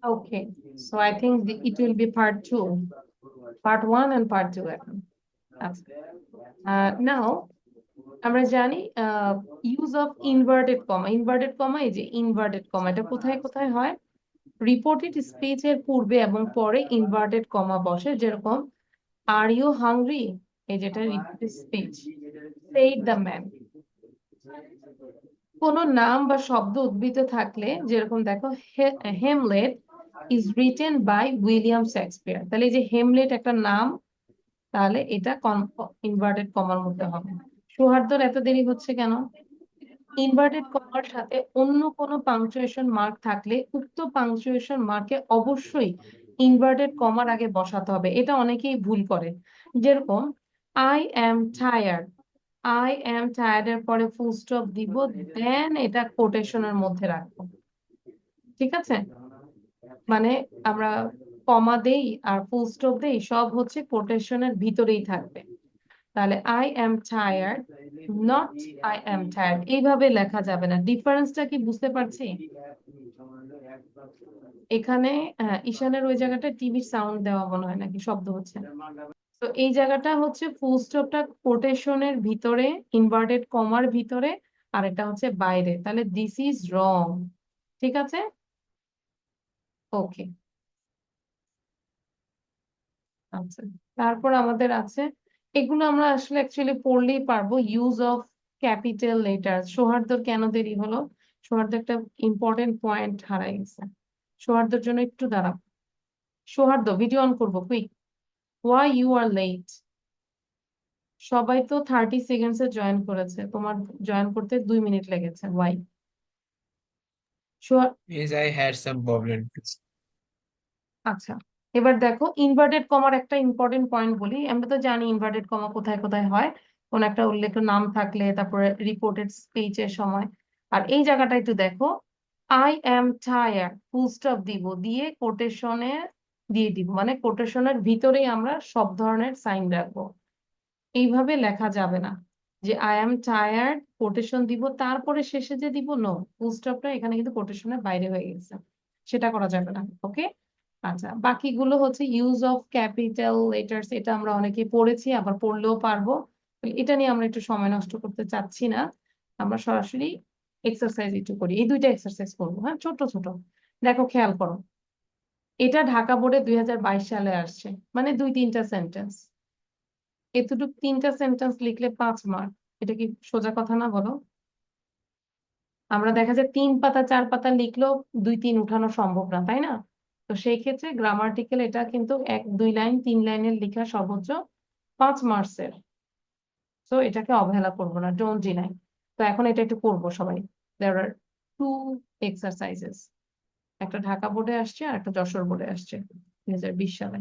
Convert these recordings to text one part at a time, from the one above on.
Okay, so I think it will be part two, part one and part two এখন। আচ্ছা, নাও আমরা জানি use of inverted comma. Inverted comma, এই যে inverted comma, এটা কোথায় কোথায় হয়? রিপোর্টেড স্পিচের পূর্বে এবং পরে ইনভার্টেড কমা বসে, যেরকম আর ইউ হাংরি, এই যেটা reported speech, said the man. কোন নাম বা শব্দ উদ্ভূত থাকলে, যেরকম দেখো Hamlet is written by William Shakespeare, তাহলে এই যে হেমলেট একটা নাম, তাহলে এটা ইনভার্টেড কমার মধ্যে হবে। সৌহার্দ্যর এত দেরি হচ্ছে কেন? ইনভার্টেড কমার সাথে অন্য কোনো পাংচুয়েশন মার্ক থাকলে উক্ত পাংচুয়েশন মার্কে অবশ্যই ইনভার্টেড কমার আগে বসাতে হবে। এটা অনেকেই ভুল করে। যেরকম I am tired, I am tired এর পরে ফুল স্টপ দিব, দেন এটা কোটেশনের মধ্যে রাখবো। ঠিক আছে? মানে আমরা কমা দেই আর ফুল স্টপ দেই, সব হচ্ছে কোটেশনের ভিতরেই থাকবে। তাহলে I am tired, not I am tired, এইভাবে লেখা যাবে না। ডিফারেন্সটা কি বুঝতে পারছি? এখানে ঈশানের ওই জায়গাটা টিভির সাউন্ড দেওয়া মনে হয়, নাকি শব্দ হচ্ছে? তো এই জায়গাটা হচ্ছে ফুল স্টপটা কোটেশনের ভিতরে, ইনভার্টেড কমার ভিতরে, আর এটা হচ্ছে বাইরে। তাহলে দিস ইজ রং। ঠিক আছে? ওকে। আচ্ছা, তারপর আমাদের আছে, এগুলো আমরা আসলে অ্যাকচুয়ালি পড়লেই পারবো। Use of capital letter. সৌহার্দ্যর কেন দেরি হলো? সৌহার্দ্য একটা ইম্পর্টেন্ট পয়েন্ট হারাই গেছে। সৌহার্দ্যর জন্য একটু দাঁড়াও। সৌহার্দ্য, ভিডিও অন করবো, quick. Why you are late? সবাই তো 30 সেকেন্ডসে জয়েন করেছে, তোমার জয়েন করতে 2 মিনিট লেগেছে, Y? Yes, I had some problem. আচ্ছা, এবার দেখো ইনভার্টেড কমার একটা ইম্পর্টেন্ট পয়েন্ট বলি। আমরা তো জানি ইনভার্টেড কমা কোথায় কোথায় হয়, কোন একটা উল্লেখ নাম থাকলে, তারপরে রিপোর্টেড স্পিচের সময়। আর এই জায়গাটা একটু দেখো, I am tired, full stop দিব, দিয়ে কোটেশনে দিয়ে দিব, মানে কোটেশনের ভিতরেই আমরা সব ধরনের সাইন রাখবো। এইভাবে লেখা যাবে না যে আই অ্যাম টায়ার্ড কোটেশন দিব তারপরে শেষে যে দিব, নো, ফুল স্টপটা এখানে কিন্তু কোটেশনের বাইরে হয়ে গেছে, সেটা করা যাবে না। ওকে। আচ্ছা, বাকিগুলো হচ্ছে ইউজ অফ ক্যাপিটাল লেটার্স, এটা আমরা অনেকে পড়েছি, আবার পড়লেও পারবো। এটা নিয়ে আমরা একটু সময় নষ্ট করতে চাচ্ছি না, আমরা সরাসরি এক্সারসাইজ একটু করি। এই দুইটা এক্সারসাইজ করবো, হ্যাঁ, ছোট ছোট। দেখো, খেয়াল করো, এটা ঢাকা বোর্ডে 2022 সালে আসছে, মানে 2-3টা সেন্টেন্স। এতটুকু 3টা সেন্টেন্স লিখলে 5 মার্ক। এটা কি সোজা কথা না, বলো? আমরা দেখা যায় 3 পাতা 4 পাতা লিখলেও 2-3 উঠানো সম্ভব না, তাই না? তো সেই ক্ষেত্রে গ্রামার্টিক্যাল এটা কিন্তু 1-2 লাইন 3 লাইনের লেখা সর্বোচ্চ 5 মার্কসের। তো এটাকে অবহেলা করবো না, ডোন্ট ডিনাই। তো এখন এটা একটু করবো সবাই। দেয়ার আর 2 এক্সারসাইজেস, একটা ঢাকা বোর্ডে আসছে আর একটা যশোর বোর্ডে আসছে 2020 সালে।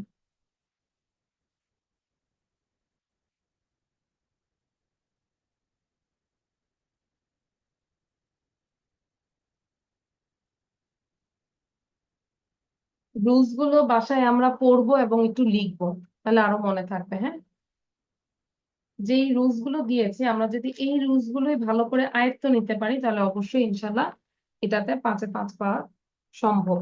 রুলস গুলো বাসায় আমরা পড়বো এবং একটু লিখবো, তাহলে আরো মনে থাকবে, হ্যাঁ। যেই রুলস গুলো দিয়েছে, আমরা যদি এই রুলস গুলোই ভালো করে আয়ত্ত নিতে পারি, তাহলে অবশ্যই ইনশাল্লাহ এটাতে 5-এ 5 পাওয়া সম্ভব।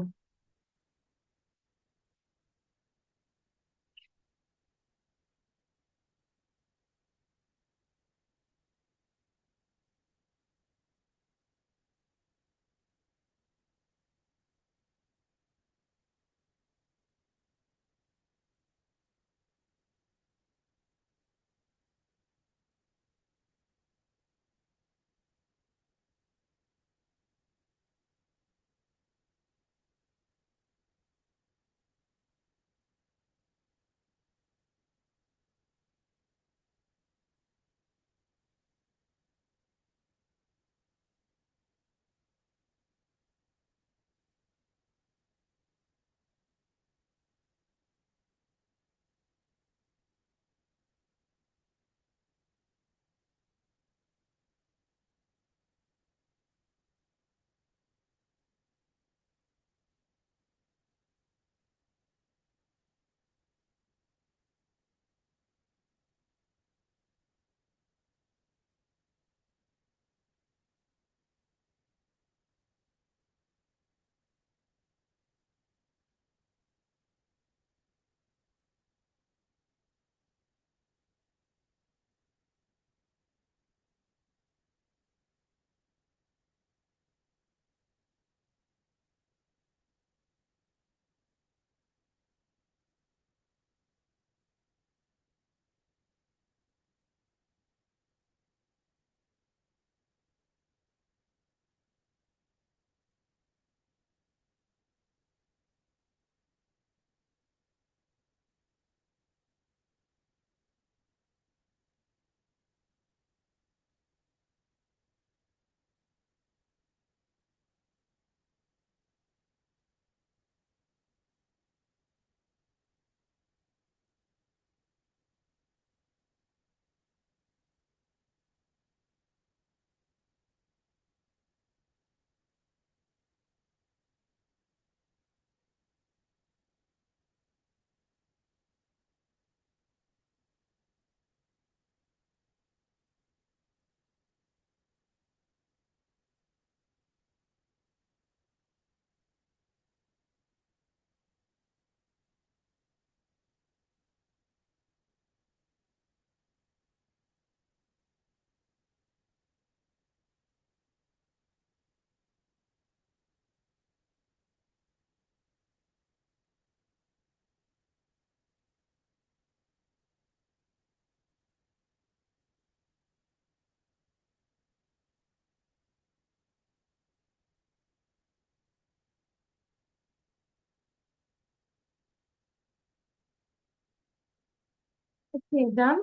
Okay, done.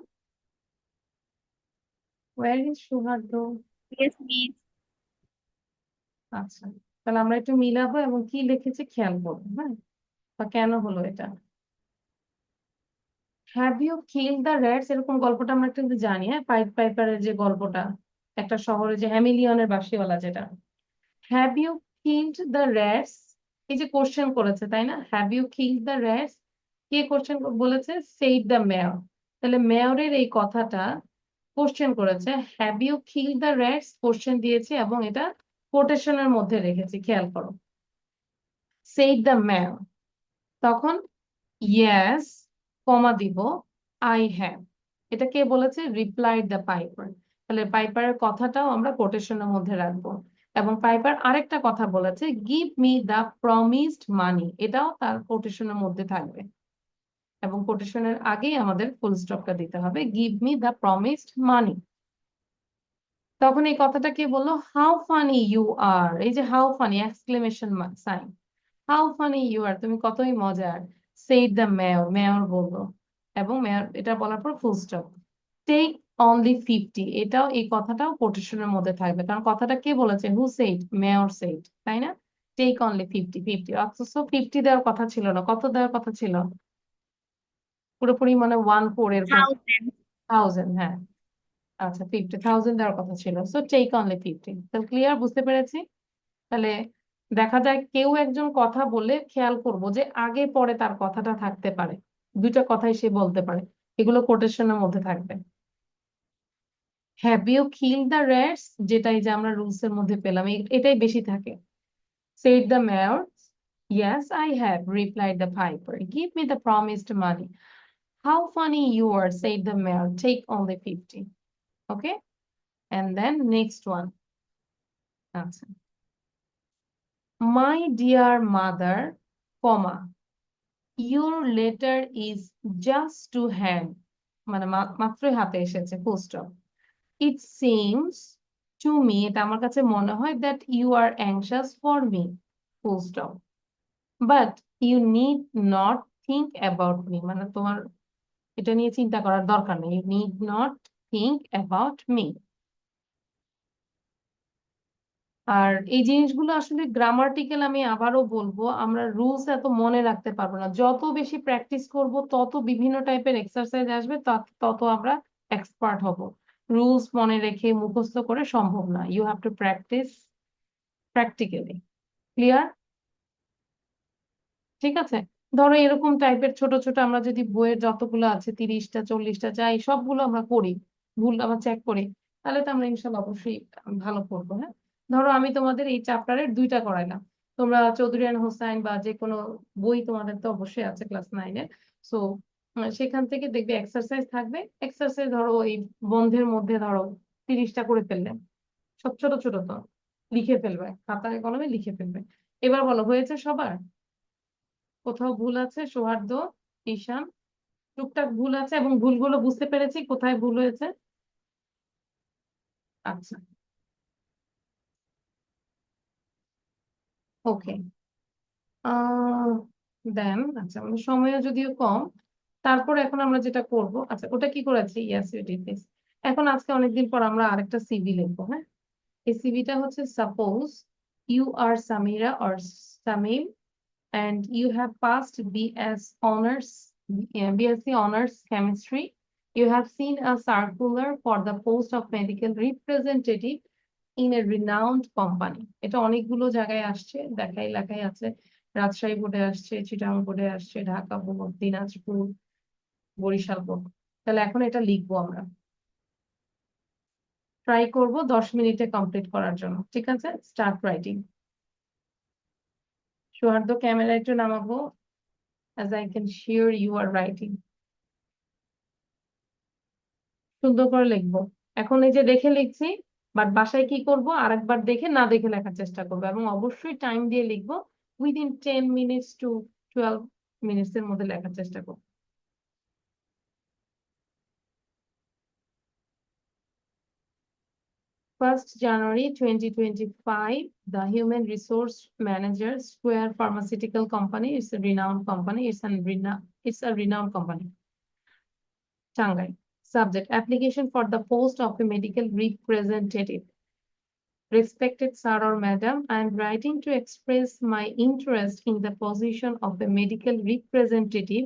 Where is Suhardo? Yes, miss. আচ্ছা, তাহলে আমরা একটু মিলাবো এবং কি লিখেছি খেয়াল করবো, হ্যাঁ, বা কেন হলো এটা। Have you kill the rats, এরকম গল্পটা আমরা কিন্তু জানি, হ্যাঁ, পাইড পাইপারের যে গল্পটা, একটা শহরে যে হ্যামিলিয়নের বাঁশিওয়ালা যেটা। Have you killed the rats, এই যে কোশ্চেন করেছে তাই না, have you killed the rats, কে কোশ্চেন বলেছে? Said the mayor. তাহলে মেয়রের এই কথাটা কোশ্চেন করেছে, have you killed the rats question দিয়েছে এবং এটা কোটেশনের মধ্যে রেখেছি, খেয়াল করো। সেইড দ্য মেয়র, তখন ইয়েস কমা দিব, আই হ্যাভ, এটা কে বলেছে? Replied the piper. তাহলে পাইপারের কথাটাও আমরা কোটেশনের মধ্যে রাখবো। এবং পাইপার আরেকটা কথা বলেছে, গিভ মি দ্য প্রমিসড মানি, এটাও তার কোটেশনের মধ্যে থাকবে। এবং কোটেশনের আগেই আমাদের ফুল স্টপটা দিতে হবে, গিভ মি দ্য প্রমিসড মানি। তখন এই কথাটা কে বললো? হাউ ফানি ইউ আর, এই যে how funny exclamation sign, how funny you are, তুমি কতই মজার। সেইড দ্য মেয়র, মেয়র বললো, এবং মেয়র এটা বলার পর ফুল স্টপ। টেক অনলি 50, এটাও এই কথাটাও কোটেশনের মধ্যে থাকবে, কারণ কথাটা কে বলেছে? Who said? মেয়র সেইড, তাই না? টেক অনলি 50, 50, অথচ 50 দেওয়ার কথা ছিল না, কত দেওয়ার কথা ছিল? পুরোপুরি মানে 1 4 এরকম, 1000, হ্যাঁ। আচ্ছা, 50,000 দেওয়ার কথা ছিল, সো টেক অনলি 50। তাহলে ক্লিয়ার, বুঝতে পেরেছি? তাহলে দেখা যায় কেউ একজন কথা বলে খেয়াল করব যে আগে পরে তার কথাটা থাকতে পারে, দুইটা কথাই সে বলতে পারে, এগুলো কোটেশনের মধ্যে থাকবে। Have you kill the rats, যেটাই যে আমরা রুলস এর মধ্যে পেলাম, এটাই বেশি থাকে। Said the mayor, yes I have, replied the piper, give me the promised money, how funny you are, said the mayor, take only 50। Okay, and then next one. আচ্ছা, my dear mother, comma, your letter is just to hand, মানে মাত্রই হাতে এসেছে, full stop. It seems to me, এটা আমার কাছে মনে হয়, that you are anxious for me, full stop. But you need not think about me, মানে তোমার এটা নিয়ে চিন্তা করার দরকার নেই, you need not think about me. আর এই জিনিসগুলো আসলে গ্রামাটিক্যাল, আমি আবারও বলবো, আমরা রুলস এত মনে রাখতে পারবো না, যত বেশি প্র্যাকটিস করব তত বিভিন্ন টাইপের এক্সারসাইজ আসবে, তত আমরা এক্সপার্ট হব। রুলস মনে রেখে মুখস্থ করে সম্ভব না, you have to practise practically. Clear? ঠিক আছে, ধরো এরকম টাইপের ছোট ছোট আমরা যদি বইয়ের যতগুলো আছে 30টা 40টা যাই সবগুলো আমরা করি, ভুল আমরা চেক করি, তাহলে তো আমরা ইনশাল্লাহ অবশ্যই ভালো করবো। হ্যাঁ, ধরো আমি তোমাদের এই চ্যাপ্টারের 2টা করাইলাম, তোমরা চৌধুরী এন্ড হোসাইন বা যে কোনো বই তোমাদের তো অবশ্যই আছে ক্লাস 9-এ, সো সেখান থেকে দেখবে এক্সারসাইজ থাকবে, এক্সারসাইজ ধরো এই বন্ধের মধ্যে ধরো 30টা করে ফেললে, সব ছোট ছোট তো লিখে ফেলবে, খাতায় কলমে লিখে ফেলবে। এবার বলো, হয়েছে সবার? কোথাও ভুল আছে? সৌহার্দ্য, ঈশান, টুকটাক ভুল আছে এবং ভুলগুলো বুঝতে পেরেছি কোথায় ভুল হয়েছে। আচ্ছা, ওকে। দেন আচ্ছা, আমাদের সময়ও যদিও কম, তারপর এখন আমরা যেটা করব, আচ্ছা ওটা কি করেছি, ইয়েস ইউ ডিড দিস। এখন আজকে অনেকদিন পর আমরা আরেকটা সিভি লিখবো, হ্যাঁ। এই সিভিটা হচ্ছে, suppose you are Samira or Samim and you have passed BSc Honors Chemistry. You have seen a circular for the post of medical representative in a renowned company. এটা অনেকগুলো জায়গায় আসছে, দেখাই লেখাই আছে, রাজশাহী বোর্ডে আসছে, চিটাগাং বোর্ডে আসছে, ঢাকা বোর্ড, দিনাজপুর, বরিশাল বোর্ড। তাহলে এখন এটা লিখবো আমরা, ট্রাই করব 10 মিনিটে কমপ্লিট করার জন্য, ঠিক আছে? Start writing. সৌহার্দ্য ক্যামেরা একটু নামাবো, as I can share you are writing. সুন্দর করে লিখবো। এখন এই যে দেখে লিখছি, বাট বাসায় কি করব, আরেকবার দেখে না দেখে লেখার চেষ্টা করবো, এবং অবশ্যই টাইম দিয়ে লিখবো, উইদিন 10 minutes to 12 minutes এর মধ্যে লেখার চেষ্টা করবো। January 1, 2025, the human resource manager Square Pharmaceutical Company is a renowned company. It's a renowned company. Shanghai. Subject: application for the post of a medical representative. Respected sir or madam, I am writing to express my interest in the position of a medical representative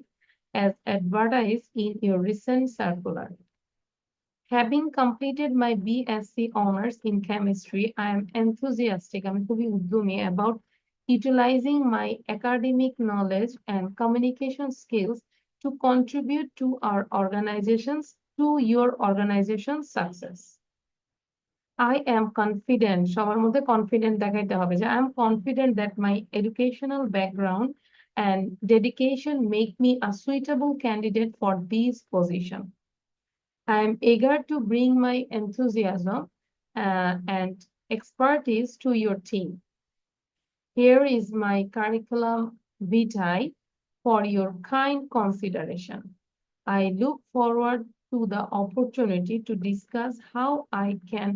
as advertised in your recent circular. Having completed my BSc honors in chemistry, I am enthusiastic, আমি খুবই উদ্যমী about utilizing my academic knowledge and communication skills to contribute to your organization's success. I am confident, সবার মধ্যে confident দেখাইতে হবে যে I am confident that my educational background and dedication make me a suitable candidate for this position. I am eager to bring my enthusiasm and expertise to your team. Here is my curriculum vitae for your kind consideration. I look forward to the opportunity to discuss how I can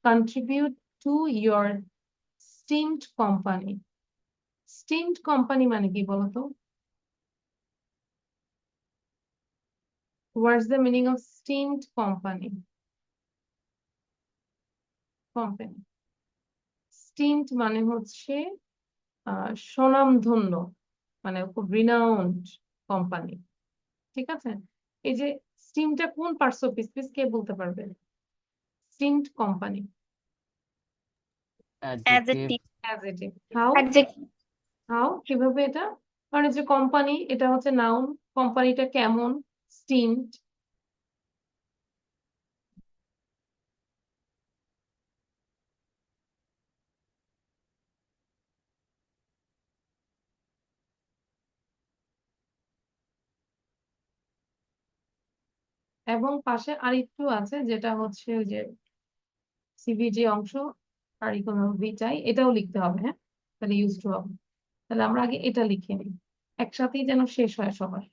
contribute to your steamed company. Steamed company মানে কি বলতো? What's the meaning of steamed company? Company. Steamed মানে হচ্ছে স্বনামধন্য, মানে খুব renowned company. ঠিক আছে, এই যে স্টিমটা কোন পার্টস অফ স্পিচ কে বলতে পারবে? Steamed company. Adjective. Adjective. How? Adjective. How কিভাবে এটা? মানে যে কোম্পানি, এটা হচ্ছে নাউন, কোম্পানিটা কেমন? স্টিমড। এবং পাশে আরেকটু আছে যেটা হচ্ছে ওই যে সিভি যে অংশ, কারিকুলাম ভিটাই, এটাও লিখতে হবে। হ্যাঁ, তাহলে ইউজ টু হবে। তাহলে আমরা আগে এটা লিখে নিই, একসাথেই যেন শেষ হয় সবার।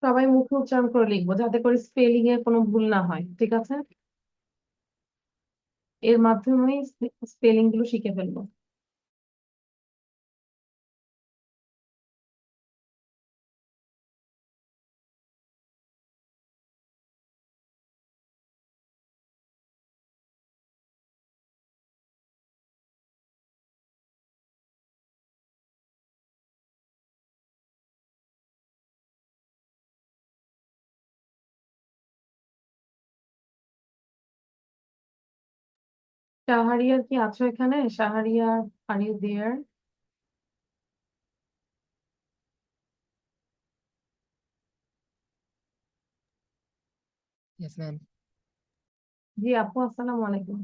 সবাই মুখে উচ্চারণ করে লিখবো যাতে করে স্পেলিং এর কোনো ভুল না হয়, ঠিক আছে? এর মাধ্যমেই স্পেলিং গুলো শিখে ফেলবো। শাহরিয়ার কি আছো এখানে? Shahriar, are you there? Yes, ma'am. জি আপু, আসসালামু আলাইকুম।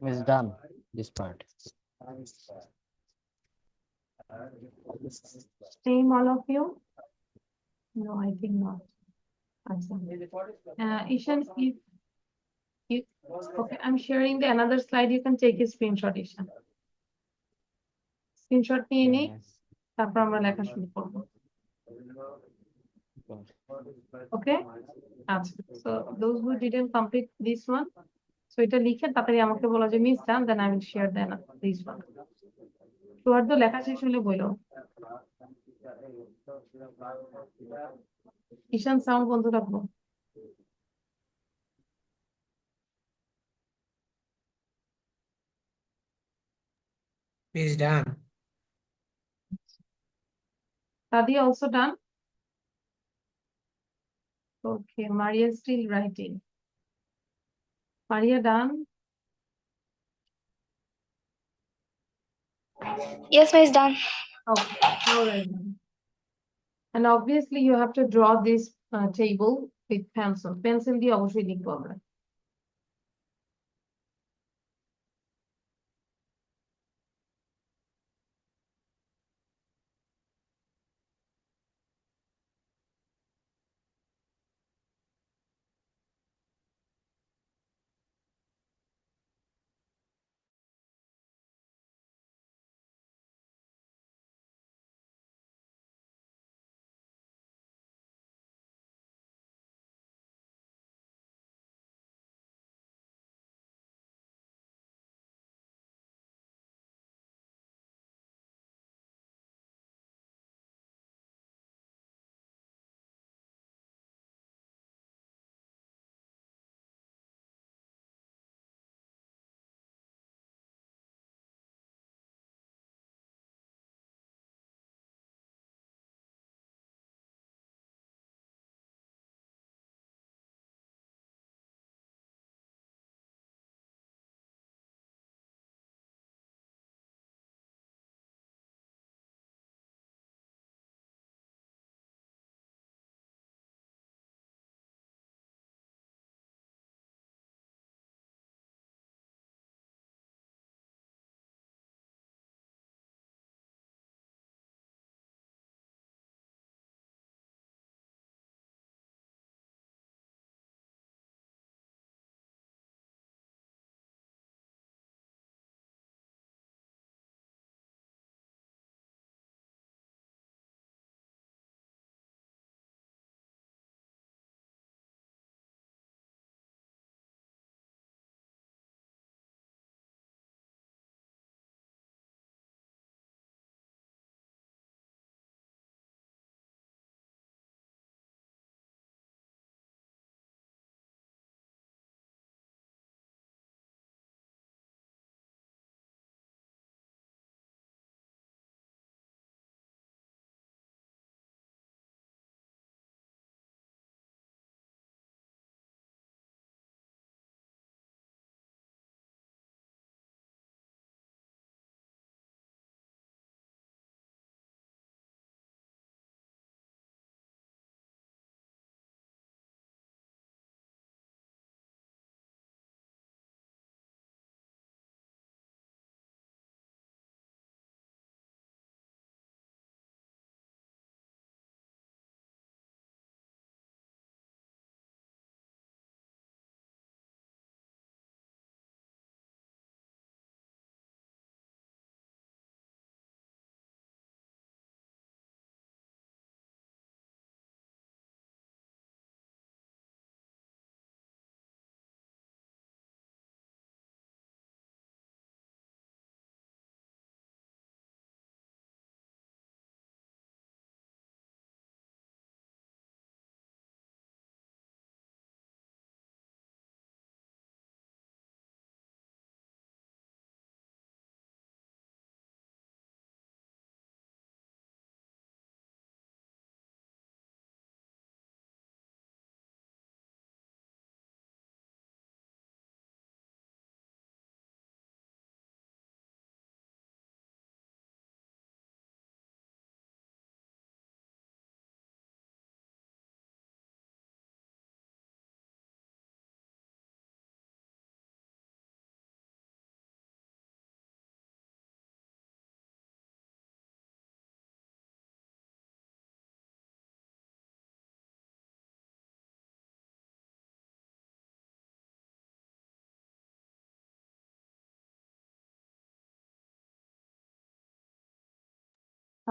Miss done this part. Same all of you? No, I think not. আচ্ছা। Ishan, if okay, I'm sharing the another slide. You can take a screenshot, Ishan. Screenshot নিয়ে নিই, Yes. তারপর আমরা লেখা শুরু করবো। Okay? আচ্ছা। So those who didn't complete this one, so এটা লিখে তাড়াতাড়ি আমাকে বলো যে miss done, then I will share this one. তোমার তো লেখা শেষ হলে বলো। ঈশান সাউন্ড বন্ধ রাখবো। Miss done. Sadia also done? Okay, Maria is still writing. Maria done? Yes, Miss, done. Okay, all right. And obviously you have to draw this table with pencil. Pencil দিয়ে অবশ্যই লিখবো আমরা।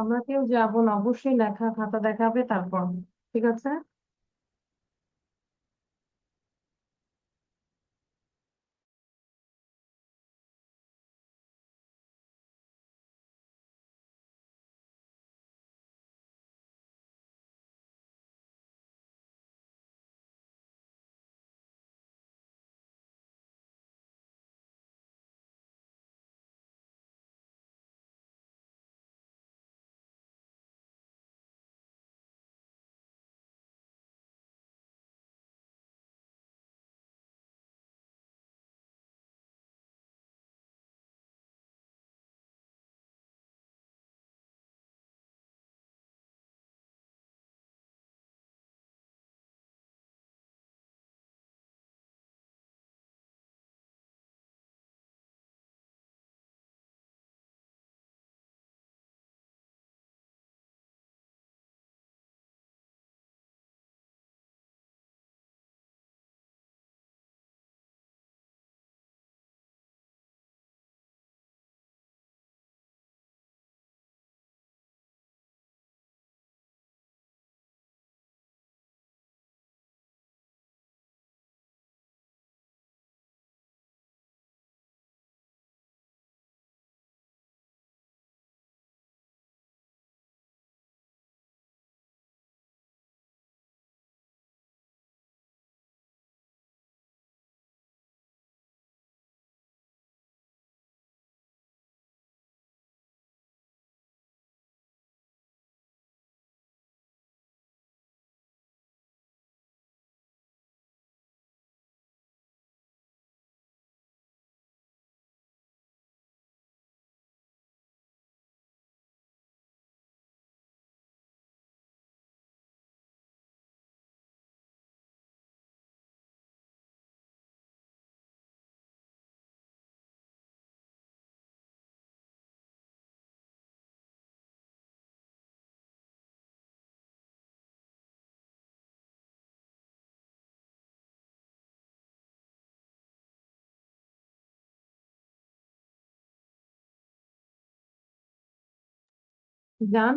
আমরা কেউ যাবো না, অবশ্যই লেখা খাতা দেখাবে তারপর। ঠিক আছে। জান,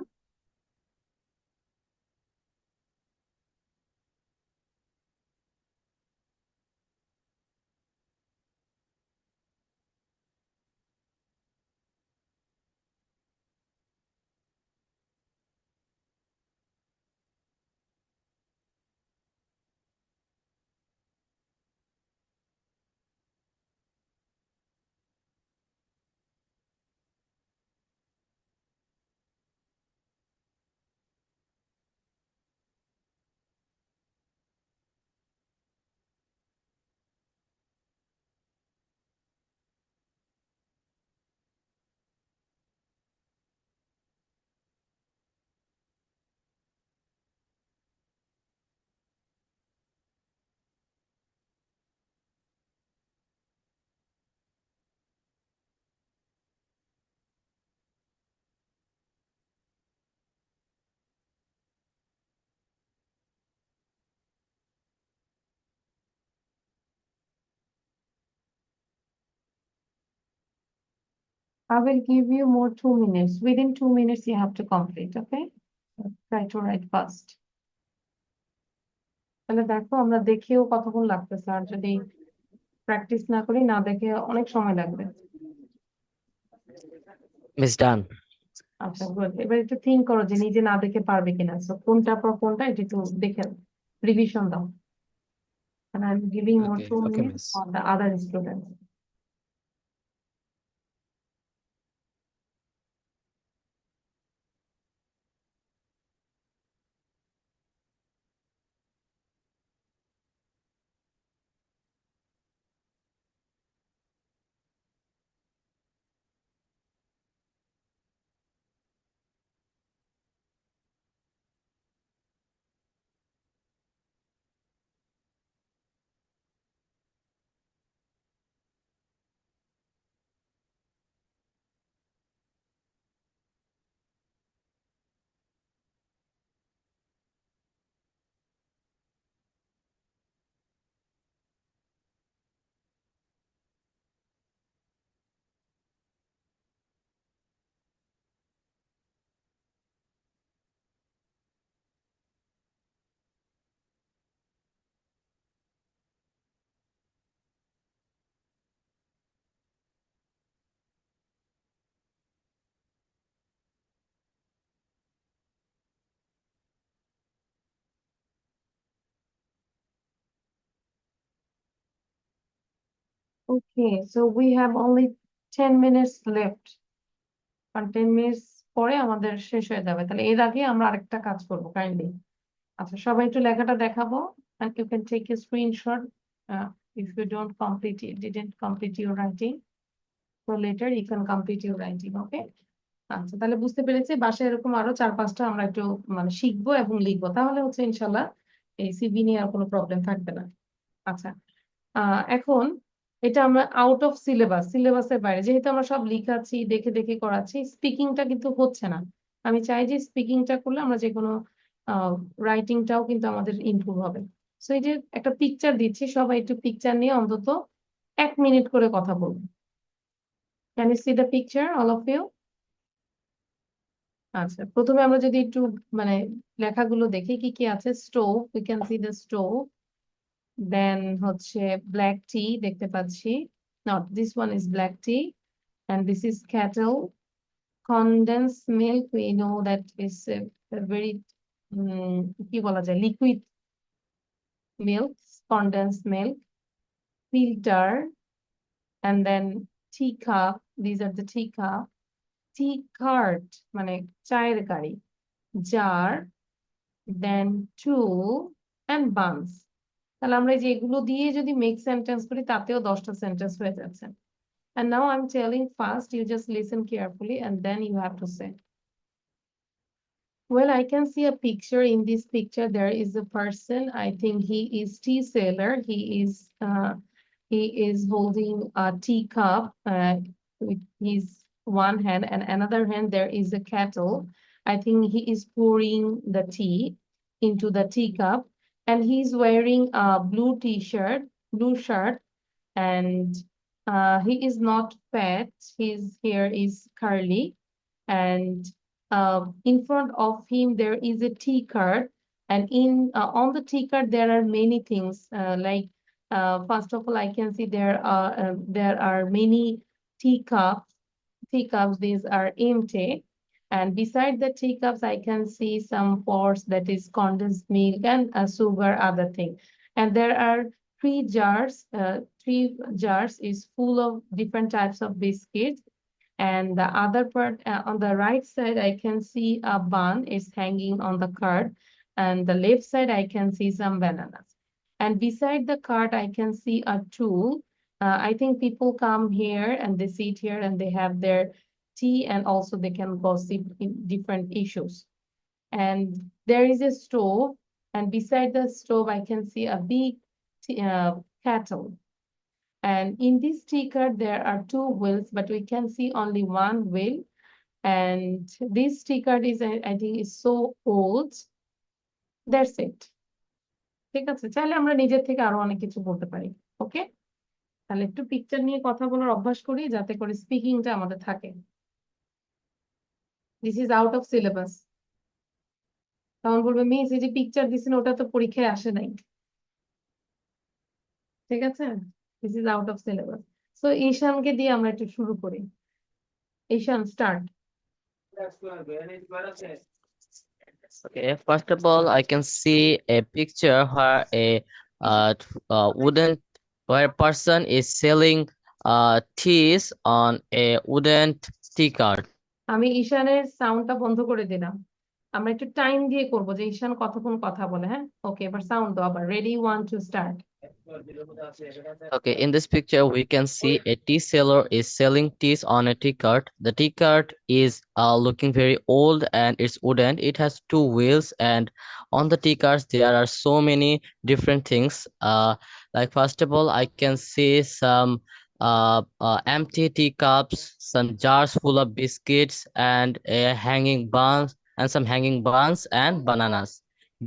I will give you more 2 minutes. Within 2 minutes, you have to complete, okay? Try to write fast. তাহলে দেখো, আমরা দেখেও কতক্ষণ লাগতেছে, আর যদি প্র্যাকটিস না করি, না দেখে অনেক সময় লাগবে। Miss Done. আচ্ছা, গুড। এবার একটু থিঙ্ক করো যে নিজে না দেখে পারবে কিনা, সো কোনটার পর কোনটা এটা একটু দেখে রিভিশন দাও। and I'm giving more Okay, two okay, minutes miss. on the other students. Okay, so we have only 10 minutes left. R 10 minutes পরে আমাদের শেষ হয়ে যাবে, তাহলে এর আগে আমরা আরেকটা কাজ করবো কাইন্ডলি। আচ্ছা, সবাই একটু লেখাটা দেখাবো, and you can take a screenshot if you didn't complete your writing, so later you can complete your writing, okay? আচ্ছা, তাহলে বুঝতে পেরেছি, বাসায় এরকম আরো 4-5টা আমরা একটু মানে শিখবো এবং লিখবো, তাহলে হচ্ছে ইনশাল্লাহ এই সিভি নিয়ে আর কোনো প্রবলেম থাকবে না। আচ্ছা, এখন এটা আমরা আউট অফ সিলেবাসের বাইরে, যেহেতু আমরা সব লিখাচ্ছি দেখে দেখে করাচ্ছি, স্পিকিংটা কিন্তু হচ্ছে না। আমি চাই যে স্পিকিংটা করলে আমরা যে কোনো রাইটিংটাও কিন্তু আমাদের ইমপ্রুভ হবে। সো এই যে একটা পিকচার দিচ্ছি, সবাই একটু পিকচার নিয়ে অন্তত 1 মিনিট করে কথা বলবো। Can you see the picture all of you? আচ্ছা, প্রথমে আমরা যদি একটু মানে লেখাগুলো দেখি কি কি আছে। Stove, we can see the stove. Then হচ্ছে ব্ল্যাক টি দেখতে পাচ্ছি, not this one is black tea, and this is kettle. Condensed milk, we know that is a very কি বলা যায়, liquid milk, condensed milk. Filter, and then teacup, these are the teacup. Tea cart মানে চায়ের গাড়ি। jar, then tool and buns. তাহলে আমরা এই যে এগুলো দিয়ে যদি মেক সেন্টেন্স করি তাতেও 10টা সেন্টেন্স হয়ে যাচ্ছে। And now I'm telling fast, you just listen carefully and then you have to say. Well, I can see a picture. In this picture, there is a person. I think he is tea seller. He is holding a teacup with his one hand, and another hand there is a kettle. I think he is pouring the tea into the teacup, and he's wearing a blue shirt, and he is not fat. His hair is curly, and in front of him there is a tea cart, and in on the tea cart there are many things, like first of all I can see there are many teacups. Teacups, these are empty, and beside the teacups I can see some pots that is condensed milk and sugar, other thing. And there are three jars is full of different types of biscuits, and the other part, on the right side, I can see a bun is hanging on the cart. And the left side, I can see some bananas. And beside the cart, I can see a tool. I think people come here and they sit here and they have their tea, and also they can gossip in different issues. And there is a stove. And beside the stove, I can see a big kettle. And in this sticker, there are two wheels, but we can see only one wheel. And this sticker is, I think, is so old. That's it. ঠিক আছে, চাইলে আমরা নিজের থেকে আরো অনেক কিছু বলতে পারি। ওকে, তাহলে একটু পিকচার নিয়ে কথা বলার অভ্যাস করি যাতে করে স্পিকিংটা আমাদের থাকে। This is out of syllabus. তখন বলবে মিস এই যে পিকচার দিছেন ওটা তো পরীক্ষায় আসে নাই। ঠিক আছে, this is out of syllabus. So ঈশানকে দিয়ে আমরা একটু শুরু করি। Ishan, start. Okay, first of all, I can see a picture where where a person is selling teas on a wooden tea cart. আমি ঈশানের সাউন্ডটা বন্ধ করে দিলাম। আমরা একটু টাইম দিয়ে করবো যে ঈশান কতক্ষণ কথা বলে। হ্যাঁ, ওকে, এবার সাউন্ড দাও আবার। Ready, 1 2 start. Okay, in this picture, we can see a tea seller is selling teas on a tea cart. The tea cart is looking very old and it's wooden. It has two wheels, and on the tea carts there are so many different things. Like first of all, I can see some empty teacups, some jars full of biscuits, and a hanging buns, and some hanging buns and bananas.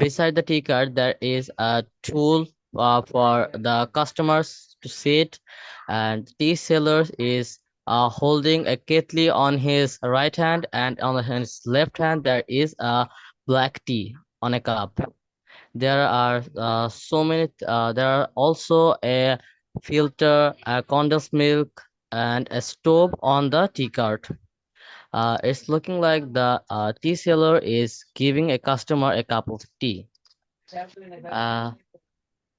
Beside the tea cart, there is a tool for the customers to sit, and tea seller is holding a kettle on his right hand, and on his left hand there is a black tea on a cup. There are there are also a filter, a condensed milk, and a stove on the tea cart. It's looking like the tea seller is giving a customer a cup of tea. Uh,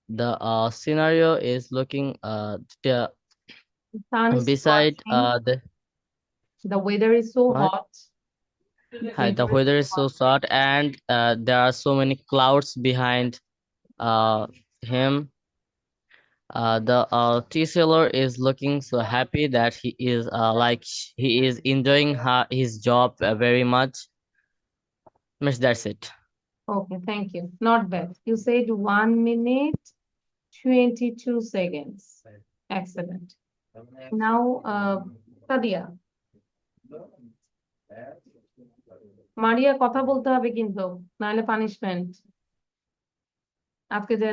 the scenario is looking Sun is Beside scorching. the The weather is so what? hot. Hi, the Weather is weather so is so hot. hot, and there are so many clouds behind him. The tea seller is looking so happy that he is he is enjoying his job very much. Miss, that's it. Okay, thank you. Not bad. You said 1 minute, 22 seconds. Excellent. Now, Sadia. মারিয়া কথা বলতে হবে কিন্তু, নাহলে punishment. আজকে যে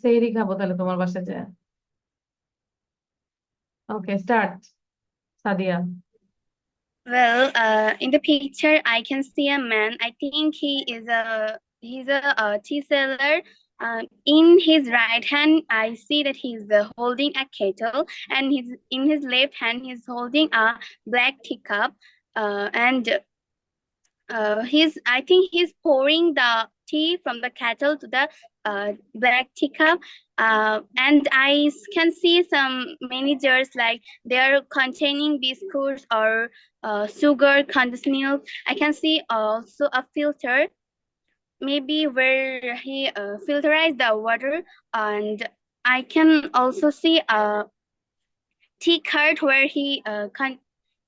সেহরি খাবো তাহলে তোমার বাসায় যায়। Okay, start Sadia. Well, in the picture, I can see a man. I think he's a tea seller. In his right hand, I see that he's holding a kettle, and in his left hand, he's holding a black teacup. And I think he's pouring the tea from the kettle to the black teacup. And I can see many jars, like they are containing biscuits or sugar, condensed milk. I can see also a filter, maybe where he filterized the water. And I can also see a tea cart where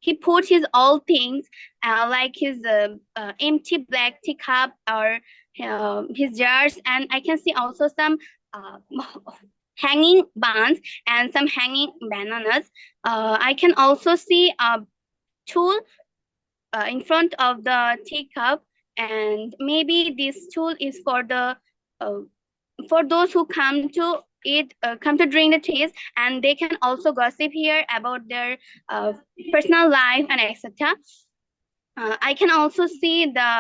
he put his all things, like his empty black teacup or his jars. And I can see also some uh, hanging buns and some hanging bananas. I can also see a tool in front of the teacup, and maybe this tool is for those who come to drink the teas, and they can also gossip here about their personal life and etc. I can also see the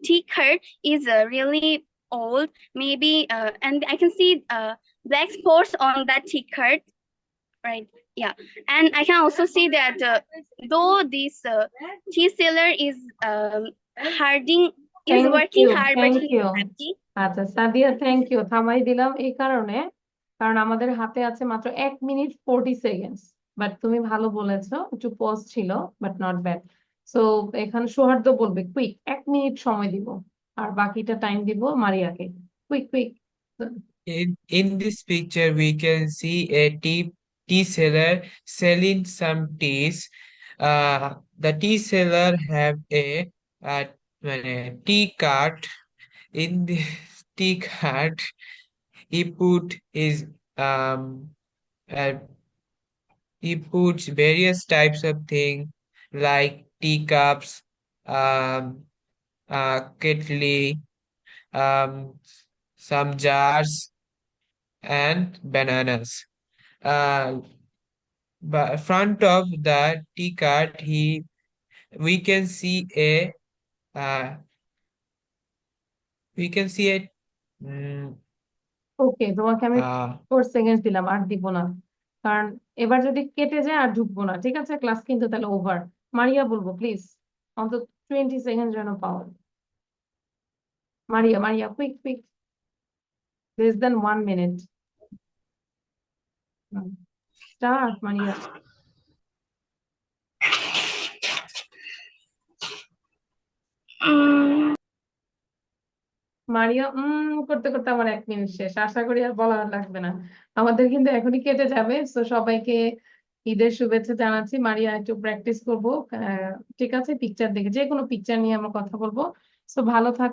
tea cart is really old, maybe, and I can see black spots on that tea cart, right? Yeah. And I can also see that though this tea seller is Thank working you, hard, but thank he's you. happy. আচ্ছা Sadia, thank you. থামাই দিলাম এই কারণে, কারণ আমাদের হাতে আছে মাত্র 1 মিনিট 40 সেকেন্ডস। বাট তুমি ভালো বলেছো, একটু পজ ছিল, বাট নট ব্যাড। সো এখানে সৌহার্দ্য বলবে কুইক, 1 মিনিট সময় দিব, আর বাকিটা টাইম দিব মারিয়াকে। Quick quick. In this picture, we can see a tea seller selling some teas. The tea seller have a tea cart. In the tea cart, he put his uh, he puts various types of things like teacups, kettle, um, some jars, and bananas. But front of the tea cart, we can see a uh, we can see a mm, ওকে, তোমাকে আমি uh, 4 second দিলাম, আর দিব না, কারণ এবার যদি কেটে যায় আর ঢুকবো না। ঠিক আছে, ক্লাস কিন্তু তাহলে ওভার। মারিয়া বলবো প্লিজ, অন্তত 20 সেকেন্ড যেন পাও। মারিয়া, মারিয়া, quick quick, less than 1 minute. Start, Maria. মারিয়া করতে করতে আমার 1 মিনিট শেষ, আশা করি আর বলা লাগবে না। আমাদের কিন্তু এখনই কেটে যাবে। তো সবাইকে ঈদের শুভেচ্ছা জানাচ্ছি। মারিয়া একটু প্র্যাকটিস করবো, ঠিক আছে? পিকচার দেখে যে কোনো পিকচার নিয়ে আমরা কথা বলবো। তো ভালো থাকো।